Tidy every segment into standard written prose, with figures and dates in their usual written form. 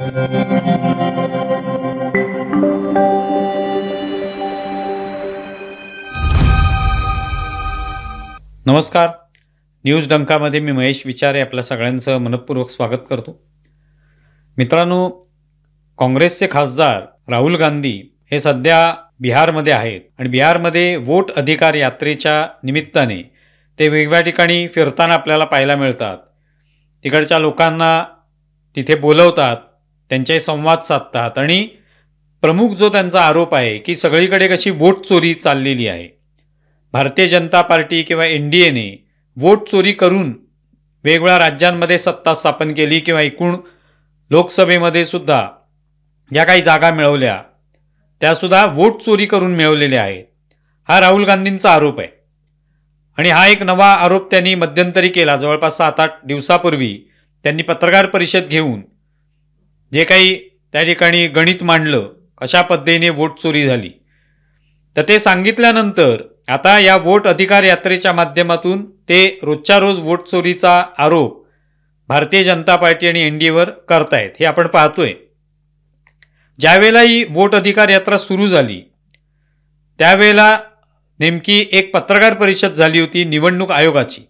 नमस्कार. न्यूज डंकामध्ये मी महेश विचारे आपल्या सगळ्यांचं मनपूर्वक स्वागत करतो. मित्रांनो, काँग्रेसचे खासदार राहुल गांधी हे सध्या बिहारमध्ये आहेत आणि बिहारमध्ये वोट अधिकार यात्रेच्या निमित्ताने ते वेगवेगळ्या ठिकाणी फिरताना आपल्याला पाहायला मिळतात. तिकडच्या लोकांना तिथे बोलवतात, त्यांच्याशी संवाद साधतात आणि प्रमुख जो त्यांचा आरोप आहे की सगळीकडे कशी वोट चोरी चाललेली आहे. भारतीय जनता पार्टी किंवा NDAने वोट चोरी करून वेगवेगळ्या राज्यांमध्ये सत्ता स्थापन केली किंवा एकूण लोकसभेमध्ये सुद्धा ज्या काही जागा मिळवल्या त्यासुद्धा वोट चोरी करून मिळवलेल्या आहेत. हा राहुल गांधींचा आरोप आहे आणि हा एक नवा आरोप त्यांनी मध्यंतरी केला. जवळपास 7-8 दिवसापूर्वी त्यांनी पत्रकार परिषद घेऊन जे काही त्या ठिकाणी गणित मांडलं, कशा पद्धतीने वोट चोरी झाली, तर ते सांगितल्यानंतर आता या वोट अधिकार यात्रेच्या माध्यमातून ते रोजच्या रोज वोट चोरीचा आरोप भारतीय जनता पार्टी आणि NDAवर करतायत हे आपण पाहतोय. ज्यावेळेला ही वोट अधिकार यात्रा सुरू झाली त्यावेळेला नेमकी एक पत्रकार परिषद झाली होती निवडणूक आयोगाची.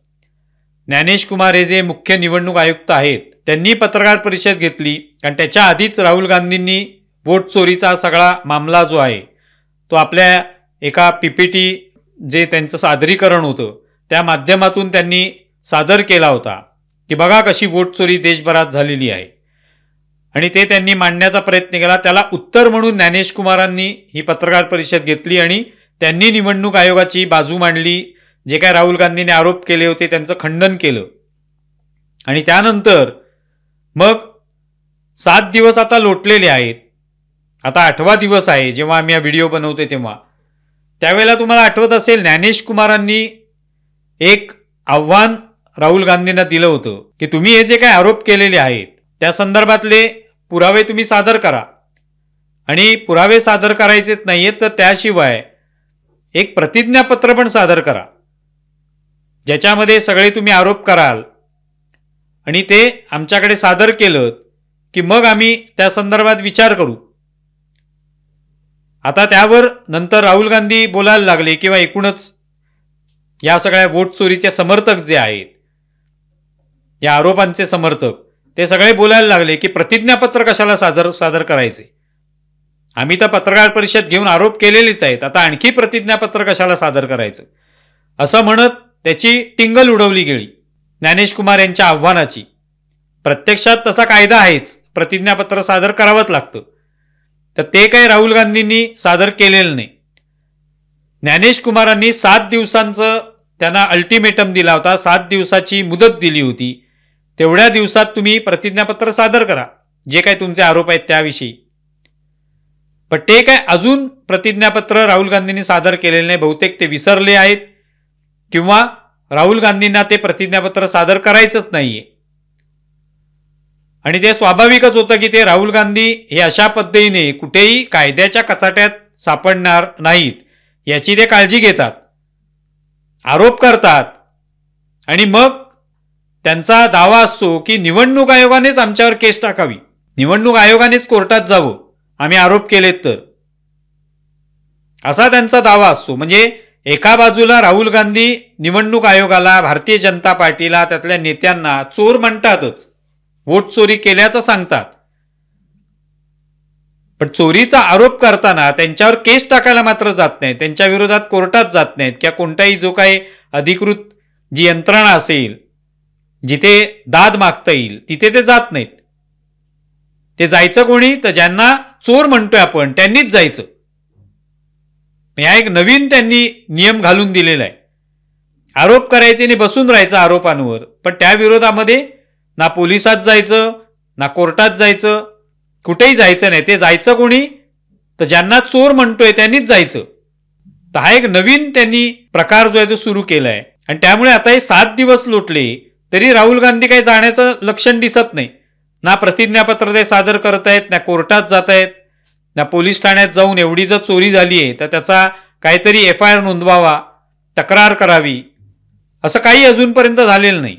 ज्ञानेश कुमार हे जे मुख्य निवडणूक आयुक्त आहेत त्यांनी पत्रकार परिषद घेतली कारण त्याच्या आधीच राहुल गांधींनी वोट चोरीचा सगळा मामला जो आहे तो आपल्या एका PPT जे त्यांचं सादरीकरण होतं त्या माध्यमातून त्यांनी सादर केला होता की बघा कशी वोट चोरी देशभरात झालेली आहे आणि ते त्यांनी मांडण्याचा प्रयत्न केला. त्याला उत्तर म्हणून ज्ञानेश कुमारांनी ही पत्रकार परिषद घेतली आणि त्यांनी निवडणूक आयोगाची बाजू मांडली. जे काय राहुल गांधींनी आरोप केले होते त्यांचं खंडन केलं आणि त्यानंतर मग 7 दिवस आता लोटलेले आहेत. आता 8वा दिवस आहे जेव्हा आम्ही हा व्हिडिओ बनवतोय तेव्हा. त्यावेळेला तुम्हाला आठवत असेल ज्ञानेश कुमारांनी एक आव्हान राहुल गांधींना दिलं होतं की तुम्ही हे जे काही आरोप केलेले आहेत त्या संदर्भातले पुरावे तुम्ही सादर करा आणि पुरावे सादर करायचेच नाहीयेत तर त्याशिवाय एक प्रतिज्ञापत्र पण सादर करा ज्याच्यामध्ये सगळे तुम्ही आरोप कराल आणि ते आमच्याकडे सादर केलं की मग आम्ही त्या संदर्भात विचार करू. आता त्यावर नंतर राहुल गांधी बोलायला लागले किंवा एकूणच या सगळ्या वोट चोरीचे समर्थक जे आहेत, या आरोपांचे समर्थक, ते सगळे बोलायला लागले की प्रतिज्ञापत्र कशाला सादर करायचे, आम्ही तर पत्रकार परिषद घेऊन आरोप केलेलेच आहेत, आता आणखी प्रतिज्ञापत्र कशाला सादर करायचं, असं म्हणत त्याची टिंगल उडवली गेली ज्ञानेश कुमार यांच्या आव्हानाची. प्रत्यक्षात तसा कायदा आहेच, प्रतिज्ञापत्र सादर करावंच लागतं, तर ते काही राहुल गांधींनी सादर केलेलं नाही. ज्ञानेश कुमारांनी 7 दिवसांचं त्यांना अल्टिमेटम दिला होता, 7 दिवसाची मुदत दिली होती. तेवढ्या दिवसात तुम्ही प्रतिज्ञापत्र सादर करा जे काही तुमचे आरोप आहेत त्याविषयी. पण ते काय अजून प्रतिज्ञापत्र राहुल गांधींनी सादर केलेले नाही. बहुतेक ते विसरले आहेत किंवा राहुल गांधींना ते प्रतिज्ञापत्र सादर करायचंच नाहीये. आणि ते स्वाभाविकच होतं की ते राहुल गांधी हे अशा पद्धतीने कुठेही कायद्याच्या कचाट्यात सापडणार नाहीत याची ते काळजी घेतात. आरोप करतात आणि मग त्यांचा दावा असतो की निवडणूक आयोगानेच आमच्यावर केस टाकावी, निवडणूक आयोगानेच कोर्टात जावं आम्ही आरोप केलेत तर, असा त्यांचा दावा असतो. म्हणजे एका बाजूला राहुल गांधी निवडणूक आयोगाला, भारतीय जनता पार्टीला, त्यातल्या नेत्यांना चोर म्हणतातच, वोट चोरी केल्याचं सांगतात, पण चोरीचा आरोप करताना त्यांच्यावर केस टाकायला मात्र जात नाहीत, त्यांच्या विरोधात कोर्टात जात नाहीत किंवा कोणताही जो काही अधिकृत जी यंत्रणा असेल जिथे दाद मागता येईल तिथे ते जात नाहीत. ते जायचं कोणी, तर ज्यांना चोर म्हणतोय आपण त्यांनीच जायचं. हा एक नवीन त्यांनी नियम घालून दिलेला आहे. आरोप करायचे आणि बसून राहायचं आरोपांवर, पण त्या विरोधामध्ये ना पोलिसात जायचं ना कोर्टात जायचं, कुठेही जायचं नाही. ते जायचं कोणी, तर ज्यांना चोर म्हणतोय त्यांनीच जायचं. तर हा एक नवीन त्यांनी प्रकार जो आहे तो सुरू केलाय आणि त्यामुळे आता हे 7 दिवस लोटले तरी राहुल गांधी काही जाण्याचं लक्षण दिसत नाही. ना प्रतिज्ञापत्र ते सादर करत आहेत, ना कोर्टात जात आहेत, ना पोलीस ठाण्यात जाऊन एवढी जर चोरी झाली आहे तर त्याचा काहीतरी FIR नोंदवावा, तक्रार करावी, असं काही अजूनपर्यंत झालेलं नाही.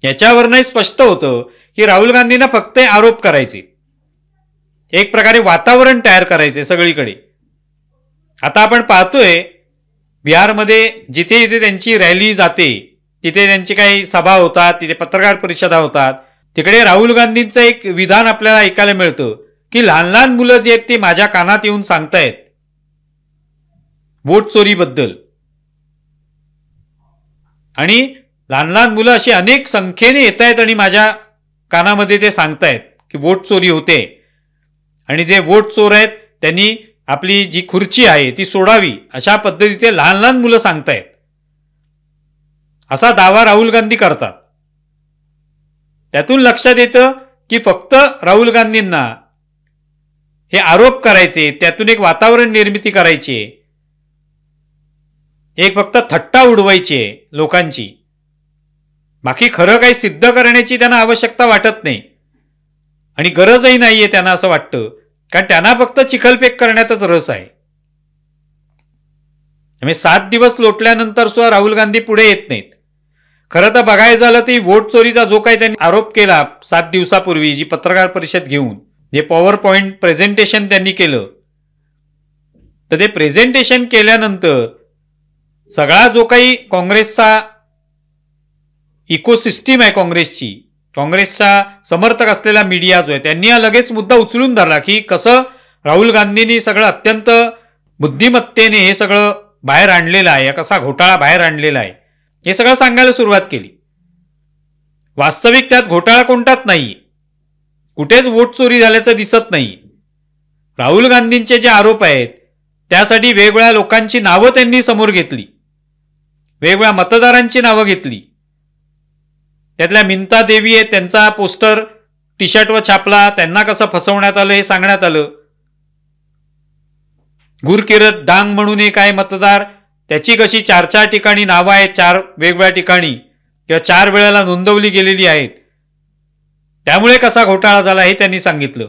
याच्यावरनंही स्पष्ट होतं की राहुल गांधींना फक्त आरोप करायचे, एक प्रकारे वातावरण तयार करायचे सगळीकडे. आता आपण पाहतोय बिहारमध्ये जिथे जिथे त्यांची रॅली जाते, तिथे त्यांची काही सभा होतात, तिथे पत्रकार परिषदा होतात, तिकडे राहुल गांधींचं एक विधान आपल्याला ऐकायला मिळतं की लहान लहान मुलं जे आहेत ते माझ्या कानात येऊन सांगतायत वोट चोरीबद्दल. आणि लहान लहान मुलं अशी अनेक संख्येने येत आहेत आणि माझ्या कानामध्ये ते सांगतायत की वोट चोरी होते आणि जे वोट चोर आहेत त्यांनी आपली जी खुर्ची आहे ती सोडावी, अशा पद्धतीने लहान लहान मुलं सांगतायत. असा दावा राहुल गांधी करतात. त्यातून लक्षात येतं की फक्त राहुल गांधींना हे आरोप करायचे, त्यातून एक वातावरण निर्मिती करायची, एक फक्त थट्टा उडवायची आहे लोकांची. बाकी खरं काही सिद्ध करण्याची त्यांना आवश्यकता वाटत नाही आणि गरजही नाहीये त्यांना असं वाटतं, कारण त्यांना फक्त चिखलफेक करण्यातच रस आहे. म्हणजे 7 दिवस लोटल्यानंतर सुद्धा राहुल गांधी पुढे येत नाहीत. खरं तर बघायचं झालं तर वोट चोरीचा जो काही त्यांनी आरोप केला 7 दिवसापूर्वी, जी पत्रकार परिषद घेऊन जे पॉवर पॉइंट प्रेझेंटेशन त्यांनी केलं, तर ते प्रेझेंटेशन केल्यानंतर सगळा जो काही काँग्रेसचा इकोसिस्टीम आहे काँग्रेसची, काँग्रेसचा समर्थक असलेला मीडिया जो आहे, त्यांनी हा लगेच मुद्दा उचलून धरला की कसं राहुल गांधींनी सगळं अत्यंत बुद्धिमत्तेने हे सगळं बाहेर आणलेलं आहे, कसा घोटाळा बाहेर आणलेला आहे, हे सगळं सांगायला सुरुवात केली. वास्तविक त्यात घोटाळा कोणताच नाही, कुठेच वोट चोरी झाल्याचं दिसत नाही. राहुल गांधींचे जे आरोप आहेत त्यासाठी वेगवेगळ्या लोकांची नावं त्यांनी समोर घेतली, वेगवेगळ्या मतदारांची नावं घेतली. त्यातल्या मिनता देवी आहेत, त्यांचा पोस्टर टी शर्टवर छापला, त्यांना कसं फसवण्यात आलं हे सांगण्यात आलं. गुरकिरत डांग म्हणून एक आहे मतदार, त्याची कशी 4-4 ठिकाणी नावं आहेत, 4 वेगवेगळ्या ठिकाणी किंवा 4 वेळेला नोंदवली गेलेली आहेत, त्यामुळे कसा घोटाळा झाला हे त्यांनी सांगितलं.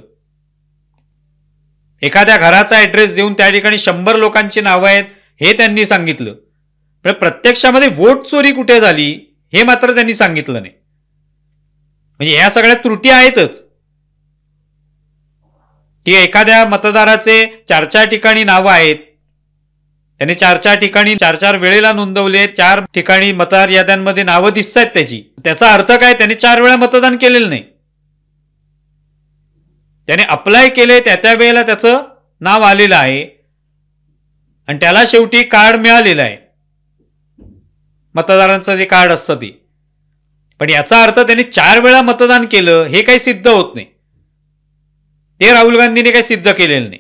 एखाद्या घराचा ऍड्रेस देऊन त्या ठिकाणी 100 लोकांची नावं आहेत हे त्यांनी सांगितलं, पण प्रत्यक्षामध्ये वोट चोरी कुठे झाली हे मात्र त्यांनी सांगितलं नाही. म्हणजे ह्या सगळ्या त्रुटी आहेतच की एखाद्या मतदाराचे 4-4 ठिकाणी नावं आहेत, त्याने 4-4 ठिकाणी 4-4 वेळेला नोंदवले, 4 ठिकाणी मतदार याद्यांमध्ये नावं दिसत आहेत त्याची. त्याचा अर्थ काय, त्याने 4 वेळा मतदान केलेलं नाही, त्याने अप्लाय केले, त्या वेळेला त्याचं नाव आलेलं आहे आणि त्याला शेवटी कार्ड मिळालेलं आहे, मतदारांचं जे कार्ड असतं ते. पण याचा अर्थ त्यांनी 4 वेळा मतदान केलं हे काही सिद्ध होत नाही, ते राहुल गांधीने काही सिद्ध केलेलं नाही.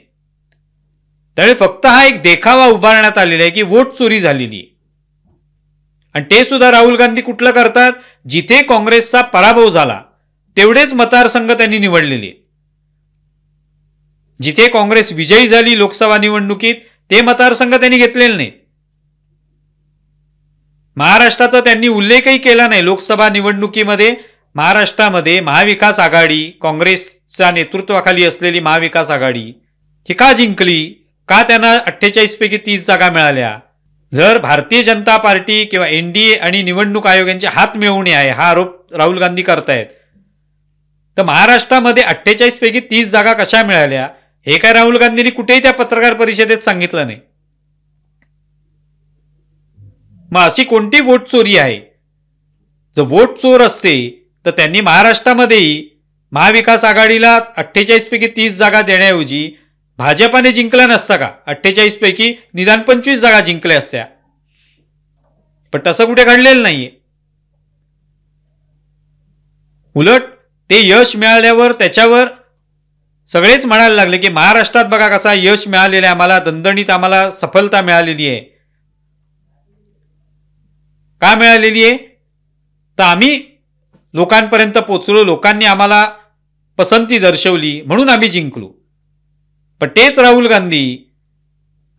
त्यामुळे फक्त हा एक देखावा उभारण्यात आलेला आहे की वोट चोरी झालेली आहे. आणि ते सुद्धा राहुल गांधी कुठलं करतात, जिथे काँग्रेसचा पराभव झाला तेवढेच मतदारसंघ त्यांनी निवडलेले आहेत. जिथे काँग्रेस विजयी झाली लोकसभा निवडणुकीत ते मतदारसंघ त्यांनी घेतलेले नाहीत. महाराष्ट्राचा त्यांनी उल्लेखही केला नाही. लोकसभा निवडणुकीमध्ये महाराष्ट्रामध्ये महाविकास आघाडी, काँग्रेसच्या नेतृत्वाखाली असलेली महाविकास आघाडी ही का जिंकली, का त्यांना 48 पैकी 30 जागा मिळाल्या. जर भारतीय जनता पार्टी किंवा एनडीए आणि निवडणूक आयोग यांचे हात मिळवणे आहे हा आरोप राहुल गांधी करतायत, तर महाराष्ट्रामध्ये 48 पैकी 30 जागा कशा मिळाल्या हे काय राहुल गांधींनी कुठेही त्या पत्रकार परिषदेत सांगितलं नाही. मग अशी कोणती वोट चोरी आहे, जर वोट चोर असते तर त्यांनी महाराष्ट्रामध्येही महाविकास आघाडीला 48 पैकी 30 जागा देण्याऐवजी भाजपाने जिंकला नसता का, 48 पैकी निदान 25 जागा जिंकल्या असत्या. पण तसं कुठे घडलेलं नाहीये. उलट ते यश मिळाल्यावर त्याच्यावर सगळेच म्हणायला लागले की महाराष्ट्रात बघा कसा यश मिळालेलं आहे, आम्हाला दणदणीत आम्हाला सफलता मिळालेली आहे. का मिळालेली आहे, तर आम्ही लोकांपर्यंत पोचलो, लोकांनी आम्हाला पसंती दर्शवली म्हणून आम्ही जिंकलो. पण तेच राहुल गांधी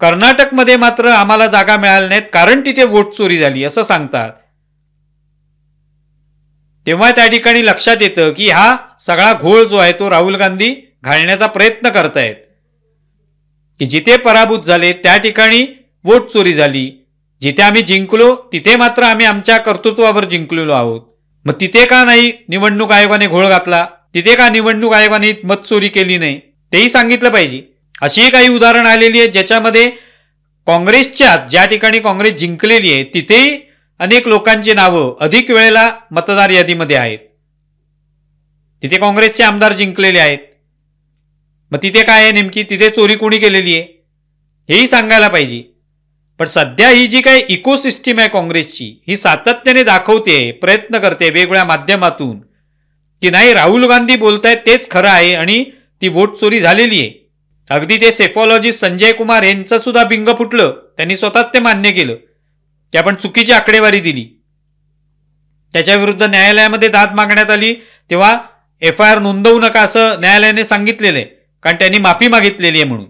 कर्नाटकमध्ये मात्र आम्हाला जागा मिळाल्या नाहीत कारण तिथे वोट चोरी झाली असं सांगतात. तेव्हा त्या ठिकाणी लक्षात येतं की हा सगळा घोळ जो आहे तो राहुल गांधी घालण्याचा प्रयत्न करतायत की जिथे पराभूत झाले त्या ठिकाणी वोट चोरी झाली, जिथे आम्ही जिंकलो तिथे मात्र आम्ही आमच्या कर्तृत्वावर जिंकलेलो आहोत. मग तिथे का नाही निवडणूक आयोगाने घोळ घातला, तिथे का निवडणूक आयोगाने मतचोरी केली नाही, तेही सांगितलं पाहिजे. अशी काही उदाहरणं आलेली आहेत ज्याच्यामध्ये काँग्रेसच्या ज्या ठिकाणी काँग्रेस जिंकलेली आहे तिथेही अनेक लोकांची नावं अधिक वेळेला मतदार यादीमध्ये आहेत. तिथे काँग्रेसचे आमदार जिंकलेले आहेत. मग तिथे काय आहे नेमकी, तिथे चोरी कोणी केलेली आहे हेही सांगायला पाहिजे. पण सध्या ही जी काही इकोसिस्टीम आहे काँग्रेसची, ही सातत्याने दाखवते, प्रयत्न करते वेगवेगळ्या माध्यमातून की नाही राहुल गांधी बोलतायत तेच खरं आहे आणि ती वोट चोरी झालेली आहे. अगदी ते सेफॉलॉजिस्ट संजय कुमार यांचं सुद्धा बिंग फुटलं. त्यांनी स्वतःच ते मान्य केलं की आपण चुकीची आकडेवारी दिली. त्याच्या विरुद्ध न्यायालयामध्ये दाद मागण्यात आली तेव्हा FIR नोंदवू नका असं न्यायालयाने सांगितलेलं आहे, कारण त्यांनी माफी मागितलेली आहे म्हणून.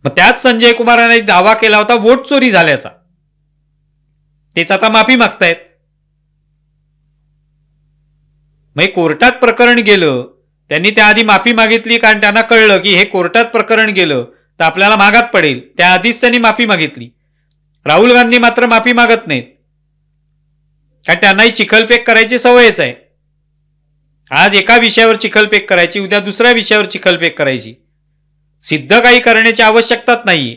मग त्याच संजय कुमारांनी दावा केला होता वोट चोरी झाल्याचा, तेच आता माफी मागतायत. मग कोर्टात प्रकरण गेलं, त्यांनी त्याआधी माफी मागितली कारण त्यांना कळलं की हे कोर्टात प्रकरण गेलं तर आपल्याला महागात पडेल, त्याआधीच त्यांनी माफी मागितली. राहुल गांधी मात्र माफी मागत नाहीत, कारण त्यांनाही चिखलफेक करायची सवयच आहे. आज एका विषयावर चिखलफेक करायची, उद्या दुसऱ्या विषयावर चिखलफेक करायची. सिद्ध काही करण्याची आवश्यकताच नाहीये.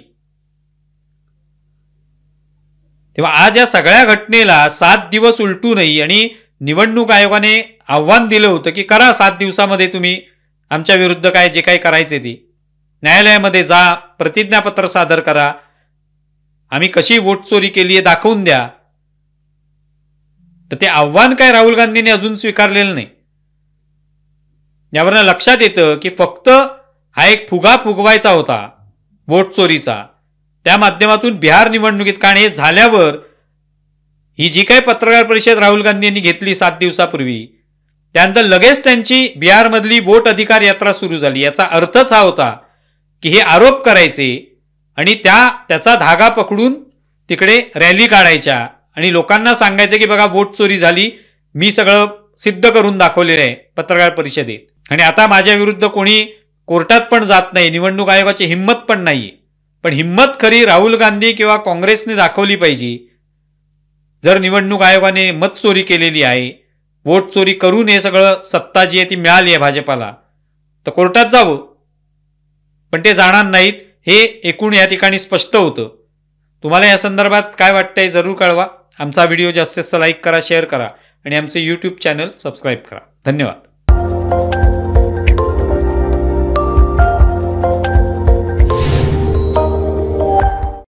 तेव्हा आज या सगळ्या घटनेला 7 दिवस उलटू नये आणि निवडणूक आयोगाने आव्हान दिलं होतं की करा 7 दिवसामध्ये तुम्ही आमच्या विरुद्ध काय जे काही करायचे ते न्यायालयामध्ये जा, प्रतिज्ञापत्र सादर करा, आम्ही कशी वोट चोरी केली आहे दाखवून द्या. तर ते आव्हान काय राहुल गांधींनी अजून स्वीकारलेलं नाही. यावरनं लक्षात येतं की फक्त हा एक फुगा फुगवायचा होता वोट चोरीचा, त्या माध्यमातून बिहार निवडणुकीत. कारण हे झाल्यावर ही जी काही पत्रकार परिषद राहुल गांधी यांनी घेतली 7 दिवसापूर्वी, त्यानंतर लगेच त्यांची बिहारमधली वोट अधिकार यात्रा सुरू झाली. याचा अर्थच हा होता की हे आरोप करायचे आणि त्याचा धागा पकडून तिकडे रॅली काढायच्या आणि लोकांना सांगायचं की बघा वोट चोरी झाली, मी सगळं सिद्ध करून दाखवलेलं आहे पत्रकार परिषदेत, आणि आता माझ्या विरुद्ध कोणी कोर्टात पण जात नाही, निवडणूक आयोगाची हिंमत पण नाहीये. पण हिंमत खरी राहुल गांधी किंवा काँग्रेसने दाखवली पाहिजे. जर निवडणूक आयोगाने मत चोरी केलेली आहे, वोट चोरी करून हे सगळं सत्ता जी आहे ती मिळाली आहे भाजपाला, तर कोर्टात जावं. पण ते जाणार नाहीत हे एकूण या ठिकाणी स्पष्ट होतं. तुम्हाला या संदर्भात काय वाटतंय जरूर कळवा. आमचा व्हिडिओ जास्तीत जास्त लाईक करा, शेअर करा आणि आमचे YouTube चॅनल सबस्क्राईब करा. धन्यवाद.